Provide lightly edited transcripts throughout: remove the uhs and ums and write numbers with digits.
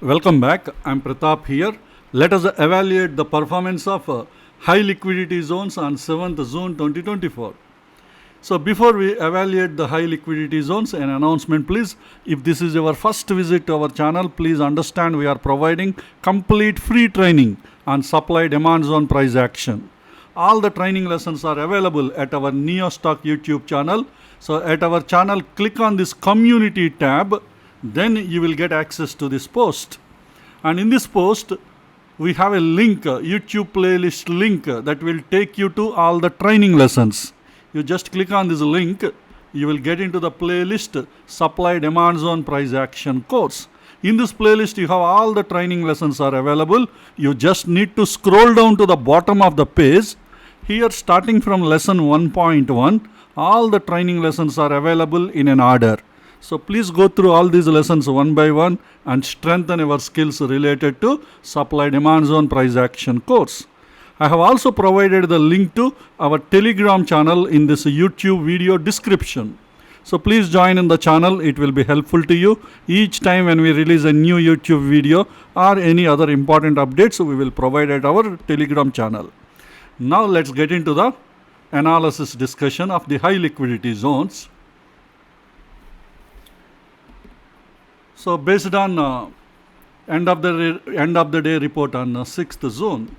Welcome back. I'm Pratap here. Let us evaluate the performance of high liquidity zones on 7th June 2024. So before we evaluate the high liquidity zones, an announcement please. If this is your first visit to our channel, please understand we are providing complete free training on supply demand zone price action. All the training lessons are available at our NeoStock YouTube channel. So at our channel, click on this community tab. Then you will get access to this post. And in this post, we have a link, YouTube playlist link that will take you to all the training lessons. You just click on this link, you will get into the playlist Supply Demand Zone Price Action course. In this playlist, you have all the training lessons are available. You just need to scroll down to the bottom of the page. Here, starting from lesson 1.1, all the training lessons are available in an order. So please go through all these lessons one by one and strengthen your skills related to supply demand zone price action course. I have also provided the link to our Telegram channel in this YouTube video description. So please join in the channel, it will be helpful to you. Each time when we release a new YouTube video or any other important updates, we will provide at our Telegram channel. Now let's get into the analysis discussion of the high liquidity zones. So based on end of the day report on 6th June,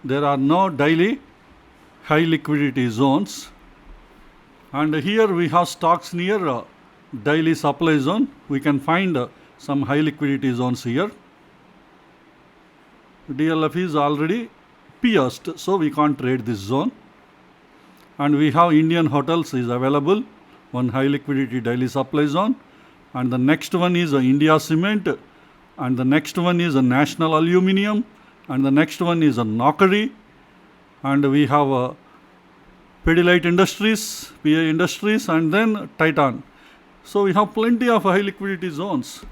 there are no daily high liquidity zones, and here we have stocks near daily supply zone. We can find some high liquidity zones here. DLF is already pierced, so we can't trade this zone. And we have Indian hotels is available, one high liquidity daily supply zone. And the next one is India Cement, and the next one is National Aluminium, and the next one is Knockery, and we have Pidilite Industries, PA Industries, and then Titan. So we have plenty of high liquidity zones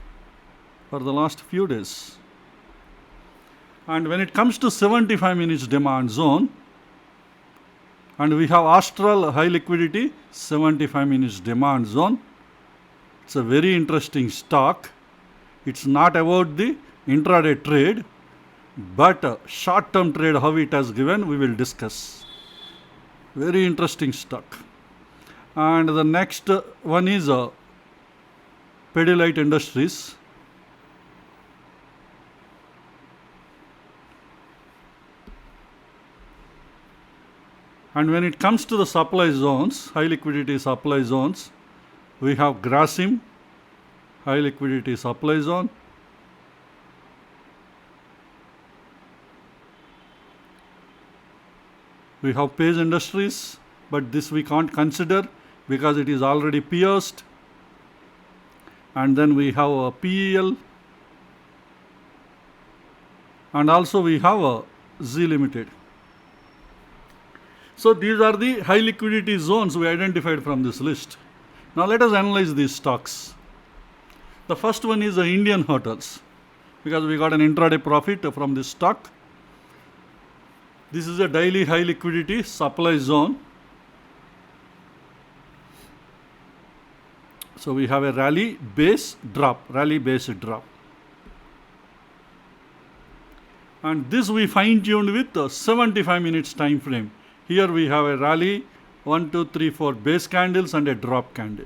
for the last few days. And when it comes to 75 minutes demand zone, and we have ASTRAL high liquidity 75 minutes demand zone. It's a very interesting stock. It's not about the intraday trade, but short-term trade, how it has given, we will discuss. Very interesting stock. And the next one is Pidilite Industries. And when it comes to the supply zones, high liquidity supply zones, we have Grasim, high liquidity supply zone. We have Page Industries, but this we can't consider because it is already pierced. And then we have PEL. And also we have Z Limited. So these are the high liquidity zones we identified from this list. Now let us analyze these stocks. The first one is the Indian hotels, because we got an intraday profit from this stock. This is a daily high liquidity supply zone. So we have a rally base drop. And this we fine tuned with 75 minutes time frame. Here we have a rally, 1, 2, 3, 4 base candles and a drop candle.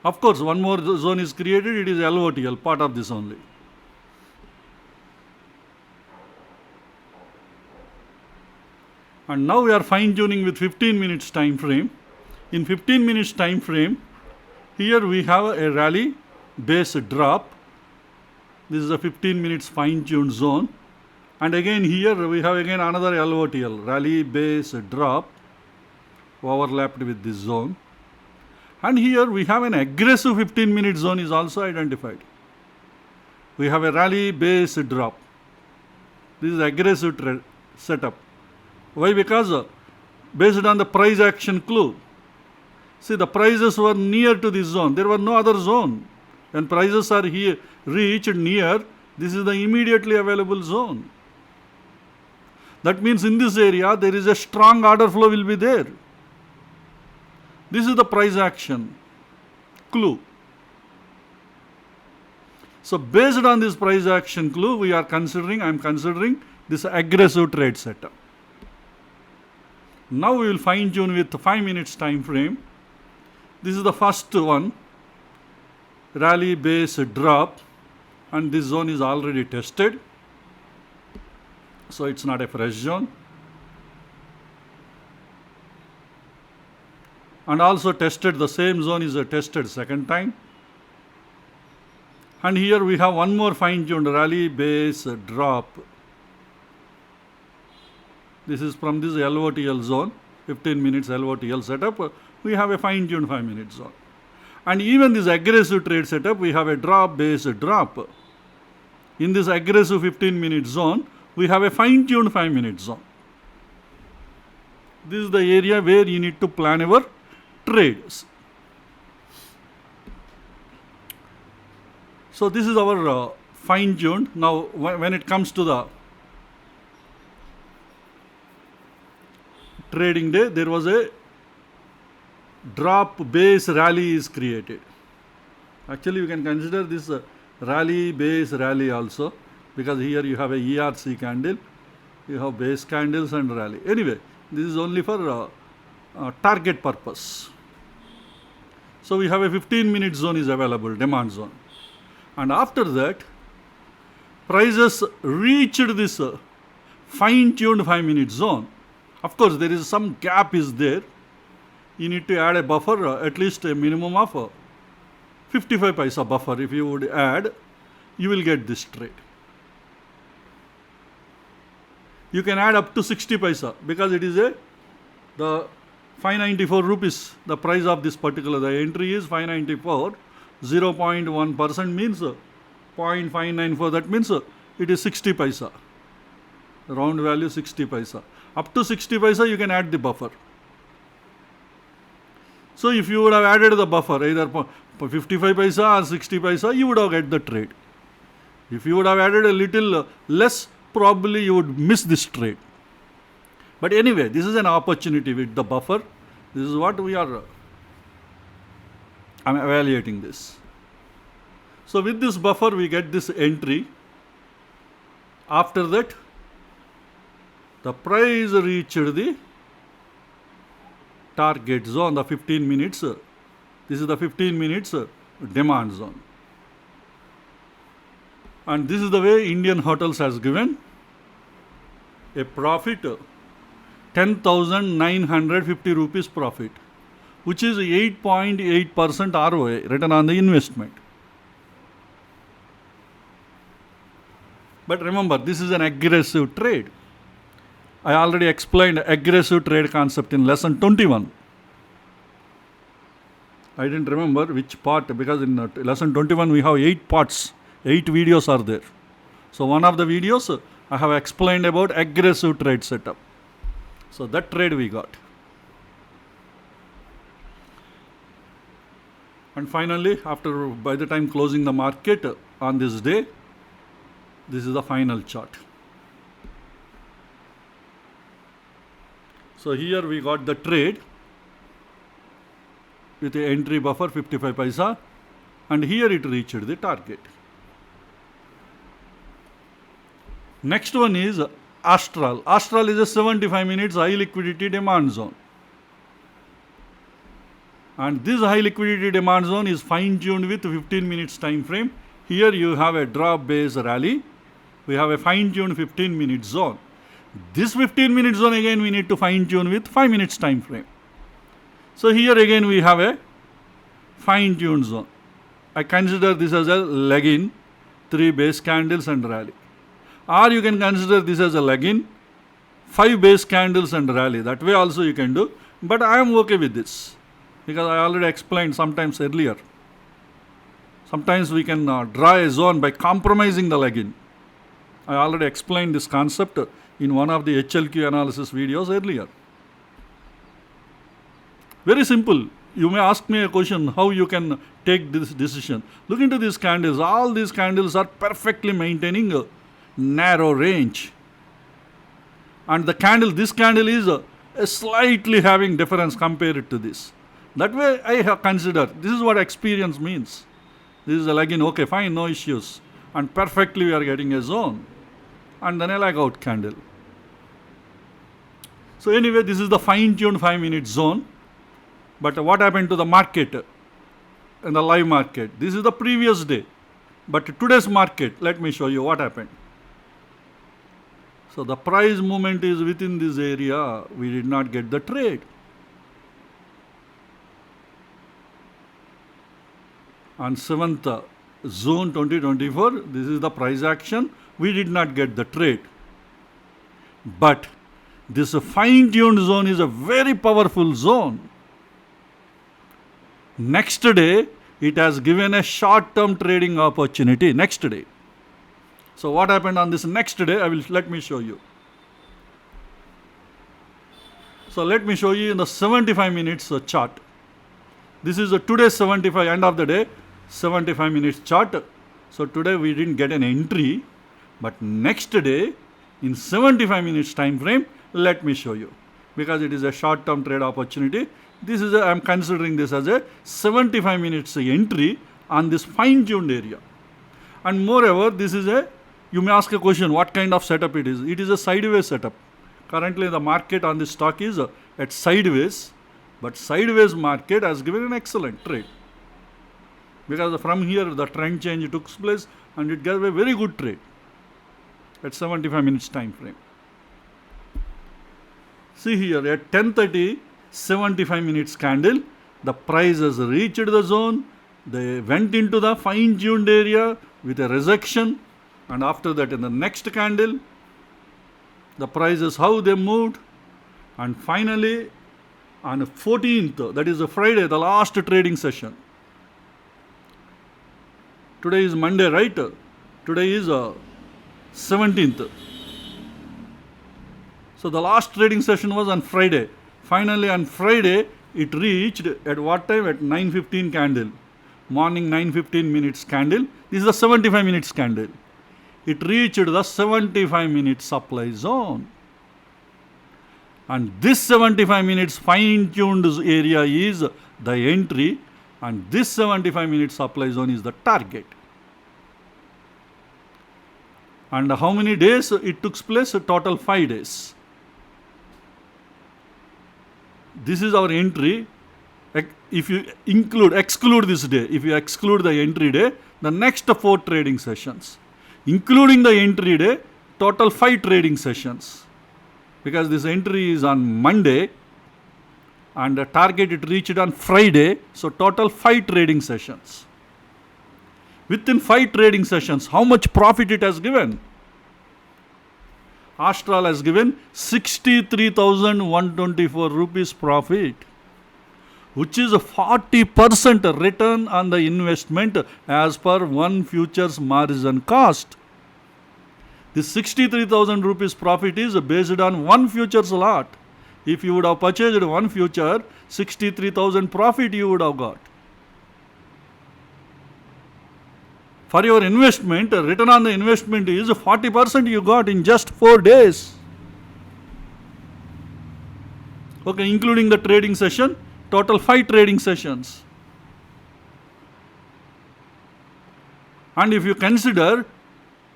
Of course, one more zone is created, it is LOTL, part of this only. And now we are fine tuning with 15 minutes time frame. In 15 minutes time frame, here we have a rally base drop. This is a 15 minutes fine tuned zone. And again here we have again another LOTL, rally base drop, overlapped with this zone. And here we have an aggressive 15 minute zone is also identified. We have a rally base drop. This is aggressive setup. Why? Because based on the price action clue. See, the prices were near to this zone. There were no other zone. When prices are here reached near, this is the immediately available zone. That means in this area there is a strong order flow will be there. This is the price action clue. So based on this price action clue, I am considering this aggressive trade setup. Now we will fine tune with 5 minutes time frame. This is the first one, rally base drop, and this zone is already tested. So it's not a fresh zone. And also tested, the same zone is tested second time. And here we have one more fine-tuned rally base drop. This is from this LOTL zone, 15 minutes LOTL setup. We have a fine-tuned 5-minute zone. And even this aggressive trade setup, we have a drop base drop. In this aggressive 15-minute zone, we have a fine-tuned 5-minute zone. This is the area where you need to plan your trades. So this is our fine-tuned. Now when it comes to the trading day, there was a drop base rally is created. Actually, you can consider this rally base rally also, because here you have a ERC candle, you have base candles and rally. Anyway, this is only for target purpose. So we have a 15-minute zone is available, demand zone. And after that, prices reached this fine-tuned 5-minute zone. Of course, there is some gap is there. You need to add a buffer, at least a minimum of 55 paisa buffer. If you would add, you will get this trade. You can add up to 60 paisa because it is the 594 rupees, the price of this particular, the entry is 594, 0.1% means 0.594, that means it is 60 paisa, round value 60 paisa. Up to 60 paisa you can add the buffer. So if you would have added the buffer, either 55 paisa or 60 paisa, you would have get the trade. If you would have added a little less, probably you would miss this trade. But anyway, this is an opportunity with the buffer. This is what we are, I am evaluating this. So with this buffer, we get this entry. After that, the price reached the target zone, the 15 minutes. This is the 15 minutes demand zone. And this is the way Indian Hotels has given a profit, 10,950 rupees profit, which is 8.8% ROA, return on the investment. But remember, this is an aggressive trade. I already explained aggressive trade concept in lesson 21. I didn't remember which part, because in lesson 21 we have 8 parts, 8 videos are there. So one of the videos I have explained about aggressive trade setup. So that trade we got. And finally, by the time closing the market on this day, this is the final chart. So here we got the trade with the entry buffer 55 paisa, and here it reached the target. Next one is ASTRAL. ASTRAL is a 75 minutes high liquidity demand zone. And this high liquidity demand zone is fine-tuned with 15 minutes time frame. Here you have a drop base rally. We have a fine-tuned 15 minute zone. This 15 minute zone again we need to fine-tune with 5 minutes time frame. So here again we have a fine-tuned zone. I consider this as a leg in, 3 base candles and rally. Or you can consider this as a leg in, 5 base candles and rally. That way also you can do. But I am okay with this, because I already explained sometimes earlier. Sometimes we can draw a zone by compromising the leg in. I already explained this concept in one of the HLQ analysis videos earlier. Very simple. You may ask me a question, how you can take this decision. Look into these candles. All these candles are perfectly maintaining a narrow range. And the candle, this candle is slightly having difference compared to this. That way I have considered, this is what experience means. This is a leg in, okay, fine, no issues. And perfectly we are getting a zone. And then a leg out candle. So anyway, this is the fine-tuned 5-minute zone. But what happened to the market in the live market? This is the previous day. But today's market, let me show you what happened. So the price movement is within this area. We did not get the trade. On 7th June 2024, this is the price action. We did not get the trade. But this fine-tuned zone is a very powerful zone. Next day, it has given a short-term trading opportunity next day. So what happened on this next day? Let me show you. So let me show you in the 75 minutes chart. This is a today's 75 end of the day 75 minutes chart. So today we didn't get an entry, but next day in 75 minutes time frame, let me show you, because it is a short-term trade opportunity. This is I am considering this as a 75 minutes entry on this fine-tuned area. And moreover, this is you may ask a question, what kind of setup it is? It is a sideways setup. Currently the market on this stock is at sideways, but sideways market has given an excellent trade. Because from here the trend change took place and it gave a very good trade at 75 minutes time frame. See here at 10:30, 75 minutes candle, the price has reached the zone. They went into the fine-tuned area with a rejection, and after that in the next candle, the prices how they moved, and finally on 14th, that is a Friday, the last trading session. Today is Monday, right? Today is 17th. So the last trading session was on Friday. Finally on Friday, it reached at what time? At 9:15 candle. Morning 9:15 minutes candle. This is the 75 minutes candle. It reached the 75 minute supply zone. And this 75 minutes fine-tuned area is the entry, and this 75 minute supply zone is the target. And how many days it took place? Total 5 days. This is our entry. If you exclude this day, if you exclude the entry day, the next 4 trading sessions, including the entry day, total 5 trading sessions. Because this entry is on Monday and the target it reached on Friday, so total 5 trading sessions. Within 5 trading sessions, how much profit it has given? ASTRAL has given 63,124 rupees profit, which is a 40% return on the investment as per one futures margin cost. This 63,000 rupees profit is based on one futures lot. If you would have purchased one future, 63,000 profit you would have got. For your investment, return on the investment is 40% you got in just 4 days. Okay, including the trading session, total 5 trading sessions. And if you consider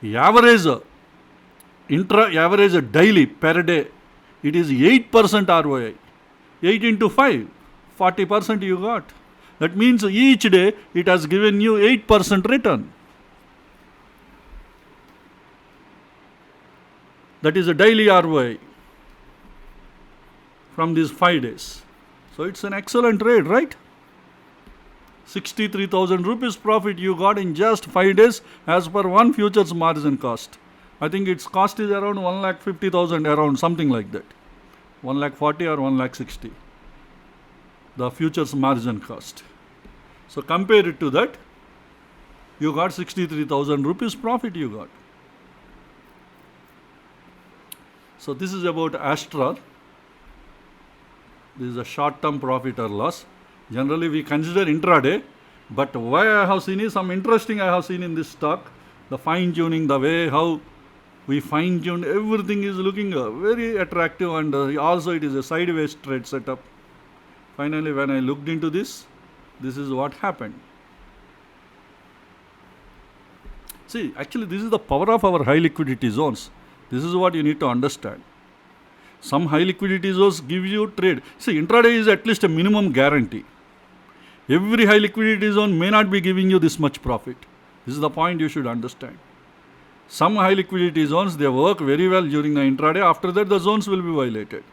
average, average daily per day, it is 8% ROI. 8 into 5, 40% you got. That means each day it has given you 8% return. That is a daily ROI from these 5 days. So it's an excellent trade, right? 63,000 rupees profit you got in just 5 days as per one futures margin cost. I think its cost is around 1,50,000, around something like that. 1,40,000 or 1,60,000. The futures margin cost. So compare it to that, you got 63,000 rupees profit you got. So this is about ASTRAL. This is a short-term profit or loss. Generally we consider intraday, but why I have seen is some interesting I have seen in this stock. The fine-tuning, the way how we fine-tuned, everything is looking very attractive, and also it is a sideways trade setup. Finally when I looked into this, this is what happened. See, actually this is the power of our high liquidity zones. This is what you need to understand. Some high liquidity zones give you trade. See, intraday is at least a minimum guarantee. Every high liquidity zone may not be giving you this much profit. This is the point you should understand. Some high liquidity zones, they work very well during the intraday. After that, the zones will be violated.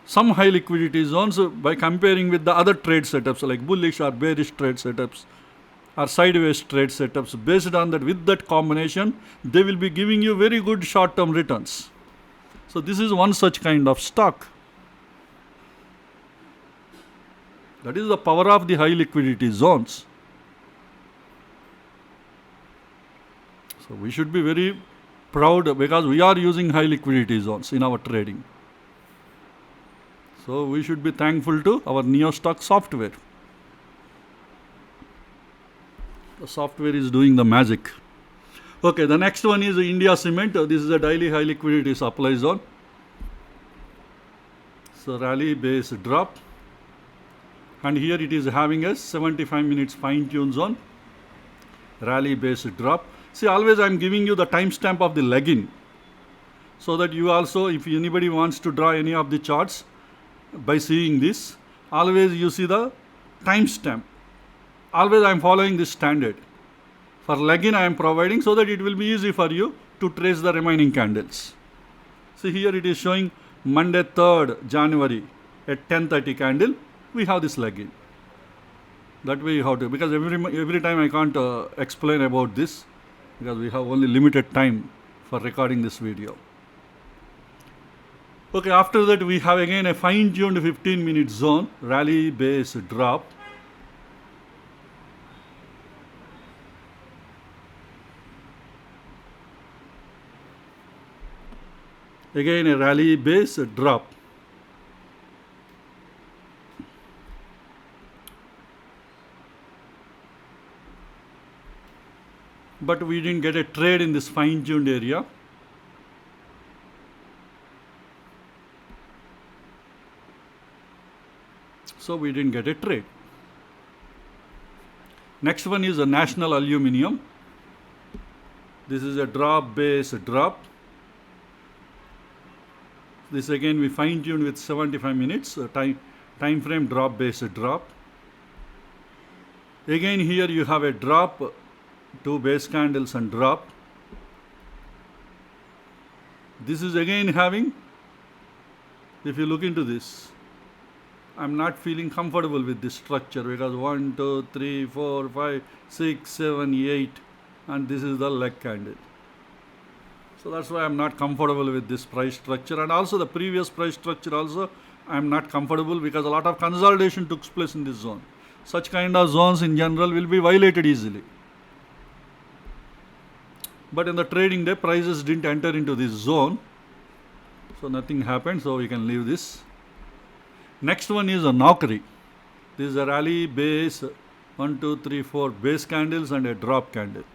Some high liquidity zones, by comparing with the other trade setups like bullish or bearish trade setups or sideways trade setups, based on that, with that combination, they will be giving you very good short-term returns. So this is one such kind of stock. That is the power of the high liquidity zones. So we should be very proud because we are using high liquidity zones in our trading. So we should be thankful to our NeoStock software. The software is doing the magic. Okay, the next one is India Cement. This is a daily high liquidity supply zone. So rally base drop. And here it is having a 75 minutes fine tune zone. Rally base drop. See, always I am giving you the timestamp of the leg-in. So that you also, if anybody wants to draw any of the charts, by seeing this, always you see the timestamp. Always I am following this standard. For leg-in I am providing so that it will be easy for you to trace the remaining candles. See, here it is showing Monday 3rd January at 10:30 candle. We have this leg-in. That way you have to, because every time I can't explain about this because we have only limited time for recording this video. Okay, after that we have again a fine-tuned 15-minute zone, rally base drop. Again a rally base drop. But we didn't get a trade in this fine-tuned area. So we didn't get a trade. Next one is a National Aluminium. This is a drop base drop. This again we fine-tuned with 75 minutes time frame drop base drop. Again here you have a drop, 2 base candles and drop. This is again having, if you look into this, I'm not feeling comfortable with this structure because 1, 2, 3, 4, 5, 6, 7, 8 and this is the leg candle. So that's why I'm not comfortable with this price structure, and also the previous price structure also I'm not comfortable because a lot of consolidation took place in this zone. Such kind of zones in general will be violated easily. But in the trading day, prices didn't enter into this zone. So nothing happened, so we can leave this. Next one is a Naukri. This is a rally base, 1, 2, 3, 4 base candles and a drop candle.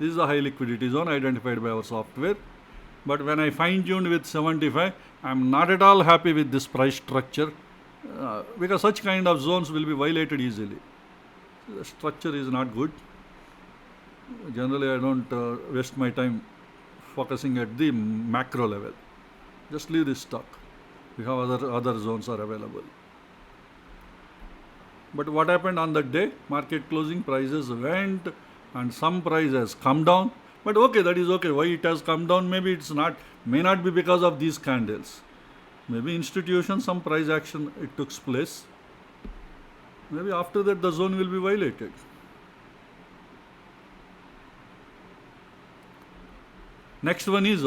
This is the high liquidity zone identified by our software. But when I fine-tuned with 75, I am not at all happy with this price structure because such kind of zones will be violated easily. The structure is not good. Generally, I don't waste my time focusing at the macro level. Just leave this stock. We have other zones are available. But what happened on that day? Market closing prices went and some price has come down. But okay, that is okay. Why it has come down? Maybe it's not, may not be because of these candles. Maybe institution, some price action it took place. Maybe after that the zone will be violated. Next one is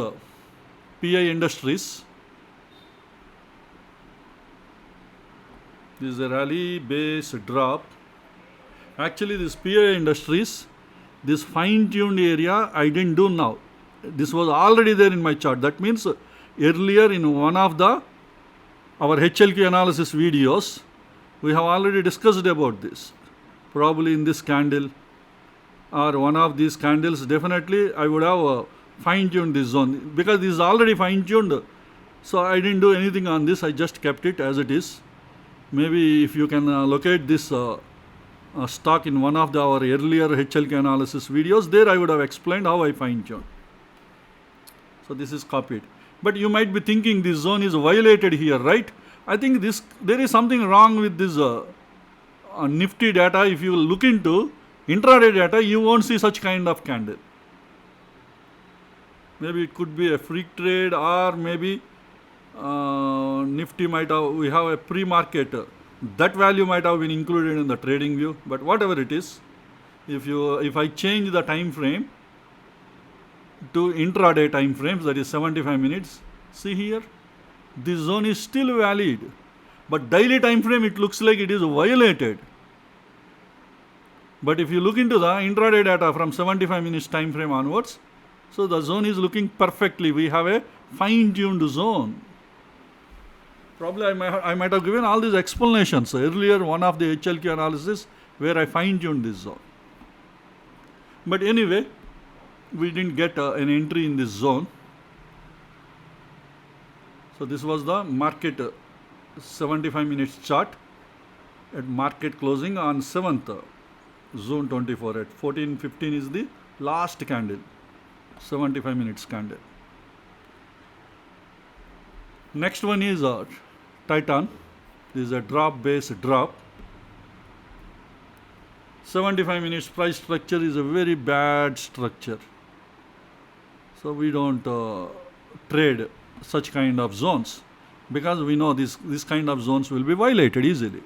PI Industries. This is a rally base drop. Actually, this PI Industries, this fine-tuned area I didn't do now. This was already there in my chart. That means earlier in one of our HLQ analysis videos, we have already discussed about this. Probably in this candle or one of these candles, definitely I would have fine-tuned this zone because this is already fine-tuned. So I didn't do anything on this. I just kept it as it is. Maybe if you can locate this stock in one of our earlier HLQ analysis videos. There I would have explained how I fine tune. So this is copied. But you might be thinking this zone is violated here, right? I think there is something wrong with this Nifty data. If you look into intraday data, you won't see such kind of candle. Maybe it could be a freak trade, or maybe Nifty might have, we have a pre-market. That value might have been included in the trading view. But whatever it is, if I change the time frame to intraday time frames, that is 75 minutes, see here, this zone is still valid. But daily time frame, it looks like it is violated. But if you look into the intraday data from 75 minutes time frame onwards, so the zone is looking perfectly. We have a fine-tuned zone. Probably I might have given all these explanations earlier, one of the HLQ analysis where I fine-tuned this zone. But anyway, we didn't get an entry in this zone. So this was the market 75 minutes chart at market closing on 7th June 24 at 14:15 is the last candle, 75 minutes candle. Next one is Titan. This is a drop-based drop. 75 minutes price structure is a very bad structure. So we don't trade such kind of zones, because we know this kind of zones will be violated easily.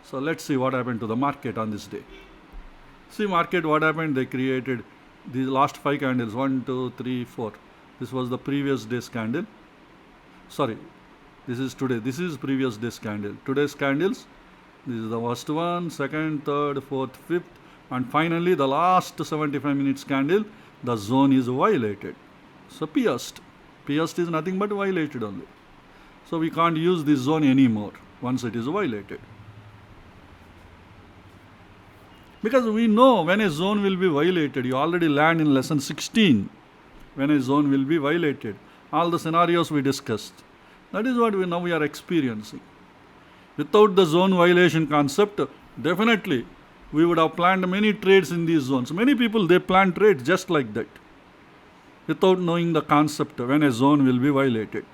So let's see what happened to the market on this day. See market, what happened? They created these last 5 candles, 1, 2, 3, 4. This was the previous day's candle. Sorry, this is today. This is previous day's candle. Today's candles, this is the first one, second, third, fourth, fifth, and finally the last 75 minutes candle, the zone is violated. So pierced. Pierced is nothing but violated only. So we can't use this zone anymore once it is violated. Because we know when a zone will be violated, you already learned in lesson 16, when a zone will be violated. All the scenarios we discussed. That is what we are experiencing. Without the zone violation concept, definitely we would have planned many trades in these zones. Many people, they plan trades just like that, without knowing the concept when a zone will be violated.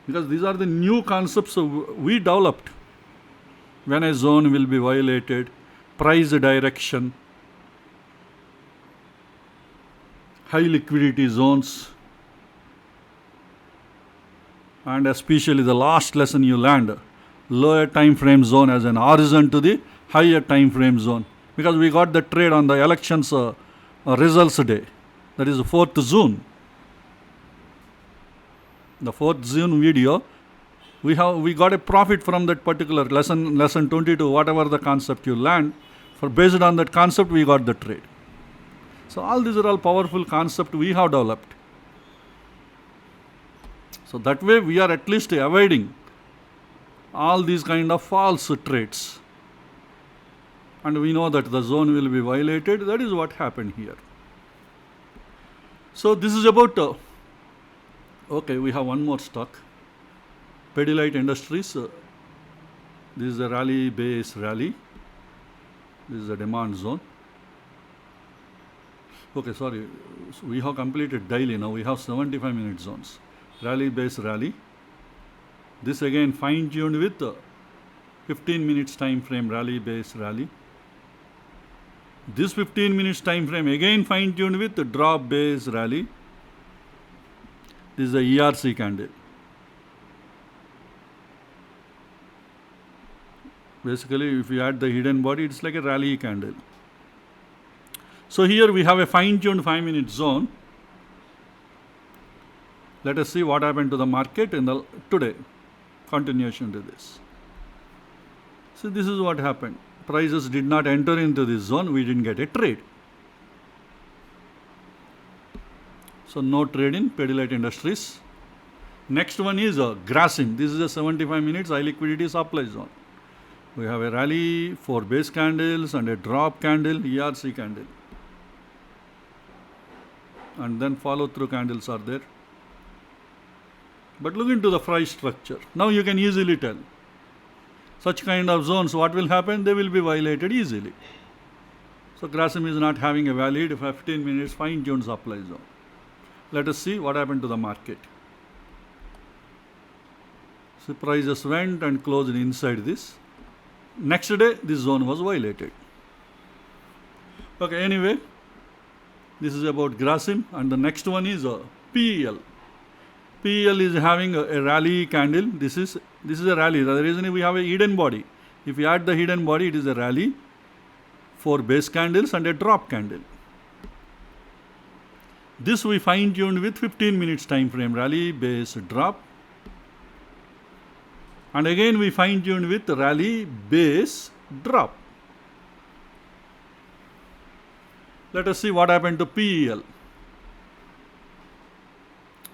Because these are the new concepts we developed. When a zone will be violated, price direction, high liquidity zones, and especially the last lesson you learned, lower time frame zone as an horizon to the higher time frame zone. Because we got the trade on the elections results day, that is 4th June. The 4th June video, we got a profit from that particular lesson 22, whatever the concept you learned. Based on that concept, we got the trade. So all these are all powerful concepts we have developed. So that way we are at least avoiding all these kind of false trades. And we know that the zone will be violated. That is what happened here. So this is about, okay, we have one more stock. Pidilite Industries. This is a rally base rally. This is a demand zone. Okay, sorry. So we have completed daily. Now we have 75 minute zones. Rally base rally. This again fine tuned with 15 minutes time frame rally base rally. This 15 minutes time frame again fine tuned with drop base rally. This is a ERC candle. Basically, if you add the hidden body, it's like a rally candle. So here we have a fine-tuned 5-minute zone. Let us see what happened to the market in the today. Continuation to this. So this is what happened. Prices did not enter into this zone. We didn't get a trade. So no trade in Pidilite Industries. Next one is Grasim. This is a 75 minutes high liquidity supply zone. We have a rally, 4 base candles and a drop candle, ERC candle. And then follow through candles are there. But look into the price structure. Now you can easily tell. such kind of zones, what will happen? They will be violated easily. So Grasim is not having a valid 15 minutes fine-tuned supply zone. Let us see what happened to the market. So prices went and closed inside this. Next day, this zone was violated. Okay, anyway, this is about Grasim, and the next one is PEL. PEL is having a rally candle. This is a rally. The reason we have a hidden body. If you add the hidden body, it is a rally, 4 base candles and a drop candle. This we fine-tuned with 15 minutes time frame, rally, base, drop. And again we fine-tuned with rally, base, drop. Let us see what happened to PEL.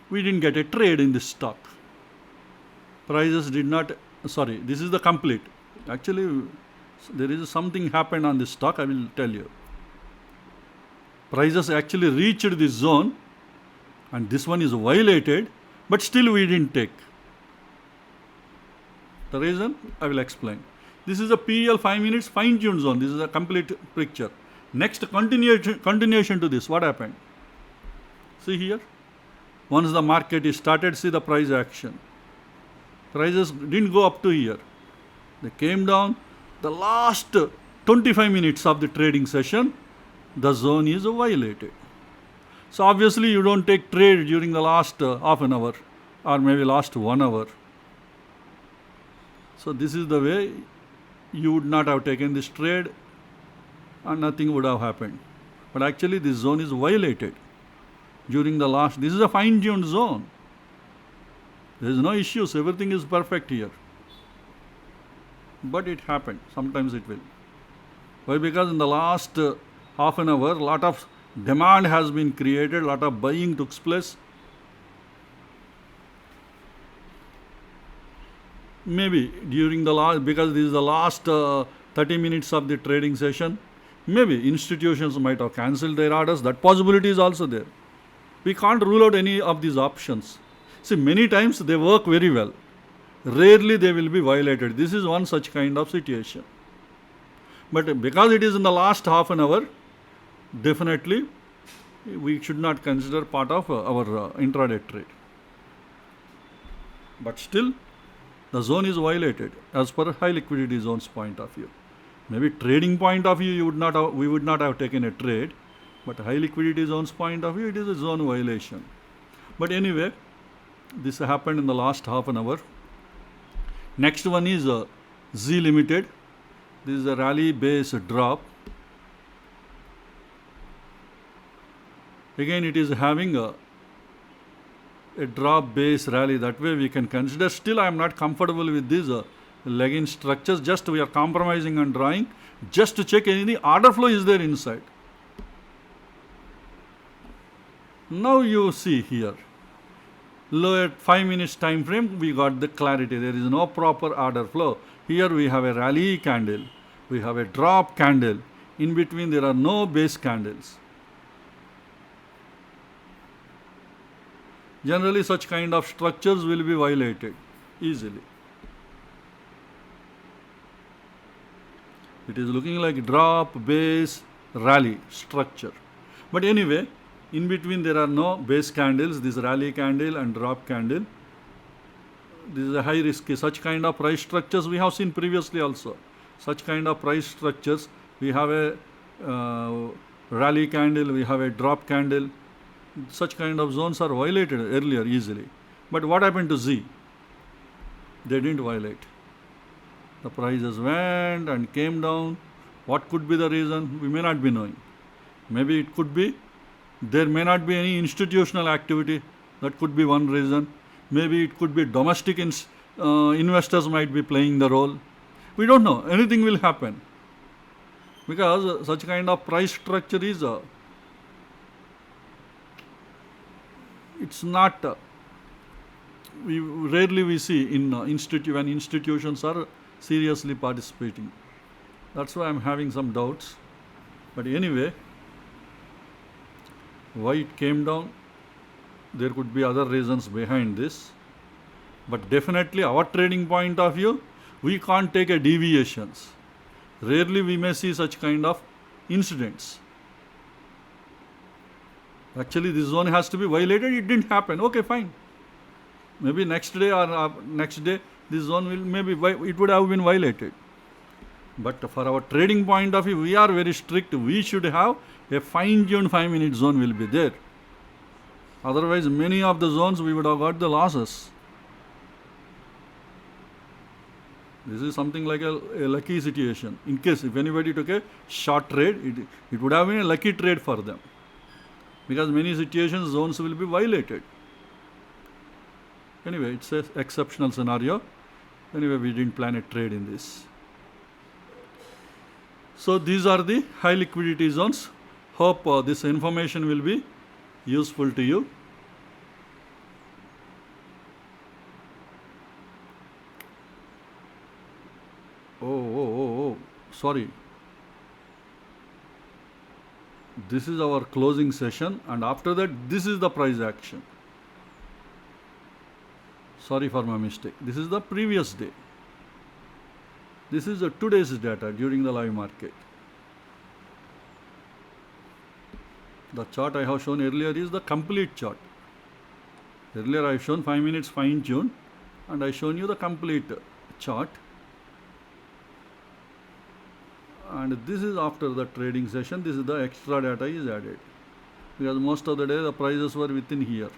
We didn't get a trade in this stock. Prices did not, sorry, this is the complete. Actually, there is something happened on this stock, I will tell you. Prices actually reached this zone, and this one is violated, but still we didn't take. The reason I will explain. This is a PEL 5 minutes fine-tuned zone. This is a complete picture. Next continuation to this, what happened? See here. Once the market is started, see the price action. Prices didn't go up to here. They came down. The last 25 minutes of the trading session, the zone is violated. So obviously you don't take trade during the last half an hour or maybe last 1 hour. So this is the way you would not have taken this trade and nothing would have happened. But actually this zone is violated during the last, this is a fine-tuned zone. There is no issues, everything is perfect here. But it happened, sometimes it will. Why? Because in the last half an hour, a lot of demand has been created, a lot of buying took place. Maybe during the last, because this is the last 30 minutes of the trading session, maybe institutions might have cancelled their orders. That possibility is also there. We can't rule out any of these options. See, many times they work very well. Rarely they will be violated. This is one such kind of situation. But because it is in the last half an hour, definitely we should not consider part of our intraday trade. But still, the zone is violated as per high liquidity zone's point of view. Maybe trading point of view, we would not have taken a trade, but high liquidity zone's point of view, it is a zone violation. But anyway, this happened in the last half an hour. Next one is Z Limited. This is a rally base drop. Again, it is having a drop base rally. That way we can consider. Still, I am not comfortable with these legging structures. Just we are compromising on drawing just to check any order flow is there inside. Now you see here, lower 5 minutes time frame, we got the clarity. There is no proper order flow. Here we have a rally candle, we have a drop candle. In between there are no base candles. Generally such kind of structures will be violated easily. It is looking like drop, base, rally structure. But anyway, in between there are no base candles, this rally candle and drop candle. This is a high risk. Such kind of price structures we have seen previously also. Such kind of price structures, we have a rally candle, we have a drop candle. Such kind of zones are violated earlier easily. But what happened to Z? They didn't violate. The prices went and came down. What could be the reason? We may not be knowing. Maybe it could be there may not be any institutional activity. That could be one reason. Maybe it could be domestic investors might be playing the role. We don't know. Anything will happen. Because such kind of price structure is it's not rarely we see in when institutions are seriously participating. That's why I'm having some doubts. But anyway, why it came down, there could be other reasons behind this. But definitely our trading point of view, we can't take a deviations. Rarely we may see such kind of incidents. Actually, this zone has to be violated. It didn't happen. Okay, fine. Maybe next day or next day, this zone will maybe it would have been violated. But for our trading point of view, we are very strict. We should have a fine-tuned 5-minute zone will be there. Otherwise, many of the zones we would have got the losses. This is something like a lucky situation. In case if anybody took a short trade, it would have been a lucky trade for them. Because many situations, zones will be violated. Anyway, it's an exceptional scenario. Anyway, we didn't plan a trade in this. So these are the high liquidity zones. Hope this information will be useful to you. Oh, sorry. This is our closing session, and after that, this is the price action. Sorry for my mistake. This is the previous day. This is the today's data during the live market. The chart I have shown earlier is the complete chart. Earlier I have shown 5 minutes fine tune, and I shown you the complete chart. And this is after the trading session. This is the extra data is added, because most of the day the prices were within here.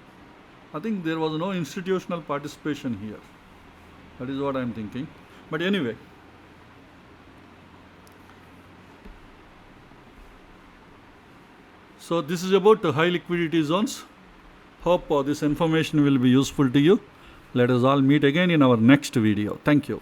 I think there was no institutional participation here. That is what I am thinking. But anyway, so this is about high liquidity zones. Hope this information will be useful to you. Let us all meet again in our next video. Thank you.